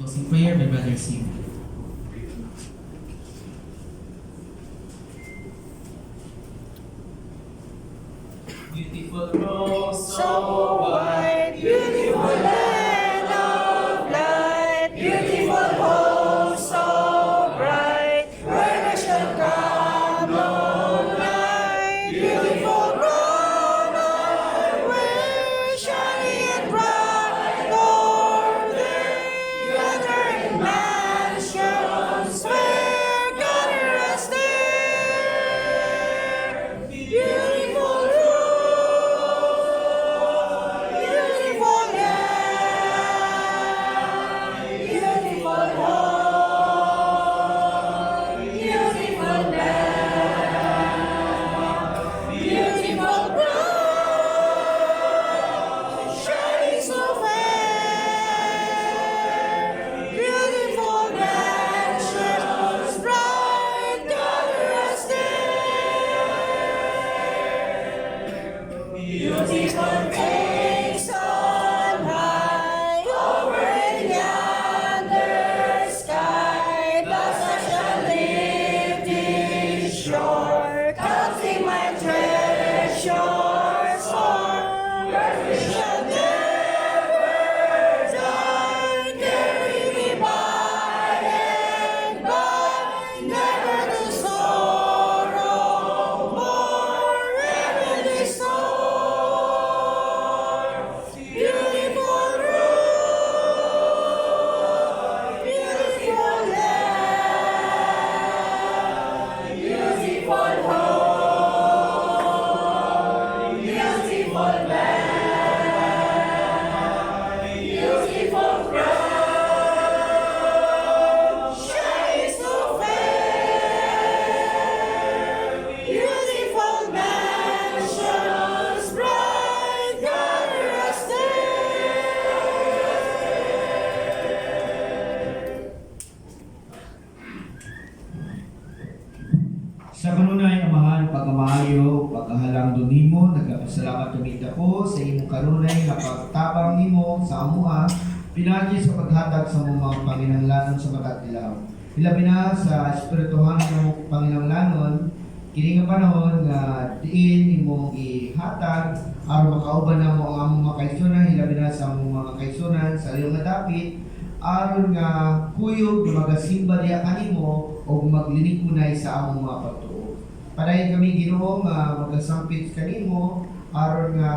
Closing prayer by Brother Sim. Beautiful rose, So white, beautiful land of light, beautiful home so bright, where there shall come no night, beautiful crown I wear, shining and bright, Lord, there, yonder in mansions fair, gather us there, beautiful beautiful land, beautiful home, beautiful land, beautiful ground, shining so fair, beautiful mansions bright, gather us there, beautiful things on high, over yonder sky, thus I shall live this shore, counting my treasures for, where we shall never die, carry me by and by, never to sorrow more, ever this beautiful road, beautiful land, beautiful home, beautiful land, beautiful ground, shining so fair, beautiful mansions bright, gather us Sa kanunay, Amahan, pagmamahayo, pagkahalang nimo, nagpasalamat tumita ko sa imong kanunay nga pagtabang nimo sa amuha, pinagi sa paghatag sa mga panginahanglanon sa matag ilaw. Ilabi na sa espirituhan ng panginahanglanon, kini nga panahon nga diin imong ihatag aron makauban na mo ang among mga kaisunan, ilabi na sa among mga kaisunan sa iyong nga dapit, aron nga kuyog magasimba diya kanimo o maglinikunay sa among mga pagtuo. Padayon kami Ginoo nga magasampit kanimo aron nga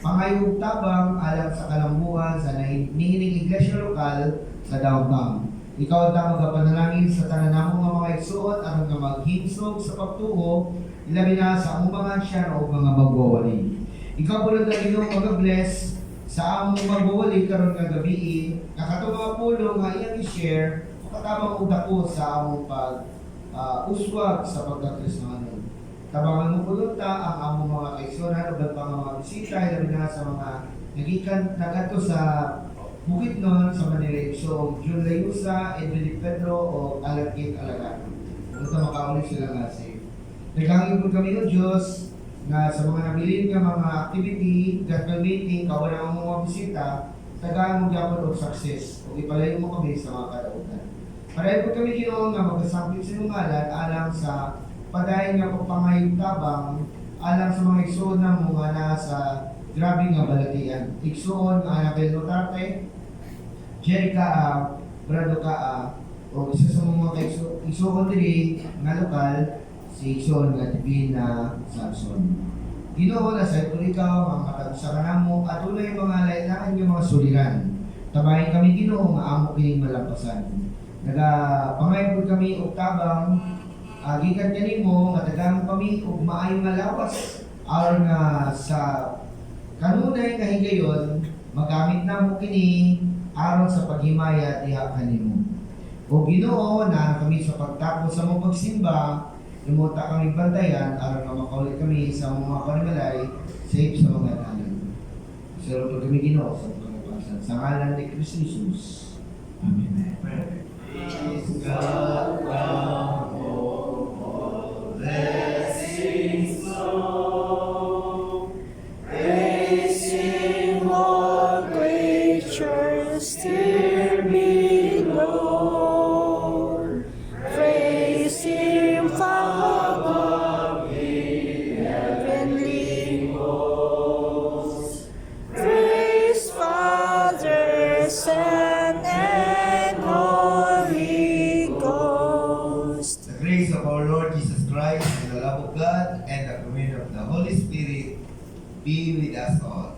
pangayong tabang alang sa kalambuan sa nihining iglesia lokal sa downtown. Ikaw ang magapanalangin sa tanan namong nga mga igsuot aron nga maghinsog sa pagtuo, ilabi na sa among mga ansyan o mga magwawali. Ikaw po lang Ginoo mag-bless sa among magwawali karon nga gabi, nakatong mga pulong nga iyang i-share, makatabang og dako sa among uswag sa pagkakristohanon. Tabangan mo kulunta ang among mga kaisunan ug ang mga bisita ilabi na sa mga nagadto sa Bukidnon sa Manila. So, June Layusa, Edwin Pedro o Alakit Alagano. Kung makauli sila nga safe. Naghangin po kami ng Diyos na sa mga nabilin nga mga activity, gospel meeting, kawalan ang mga bisita, tagaan mo gyapon og success o ipalayo mo kami sa mga kadaugan. Pareho po kami Ginoo nga magasampit sinungalan alang sa padayon nga pagpangayong tabang alang sa mga igsoon na mga nasa grabe nga balatian. Igsoon nga Anabel Notarte, Jerica Brado o isa sa mga igsoon diri nga lokal, si igsoon nga Divina Samson. Ginoo na sa ito ikaw, ang matag-usa ka namo, at unay mga lain-lain yung mga suliran. Tabahin kami Ginoo nga amo kining malampasan. Nagapangayod kami og tabang, gikan kanimo nga daghang kami og maayong nga lawas aron nga sa kanunay nga higayon magamit namo kini aron sa paghimaya diha kanimo. O Ginoo na kami sa pagtapos sa mong pagsimba, imuta kami bantayan aron nga makaulit kami sa mga panimalay safe sa mga tanan. Salamat po kami Ginoo sa pagpapasal. Sa ngalan ni Kristo Jesus. Amen. Praise God, now all blessings flow. Praise Him, all creatures still. be Lord. Praise Him from above in heavenly hosts. Praise Father, Son, and Holy Ghost. The grace of our Lord Jesus Christ, and the love of God, and the communion of the Holy Spirit be with us all.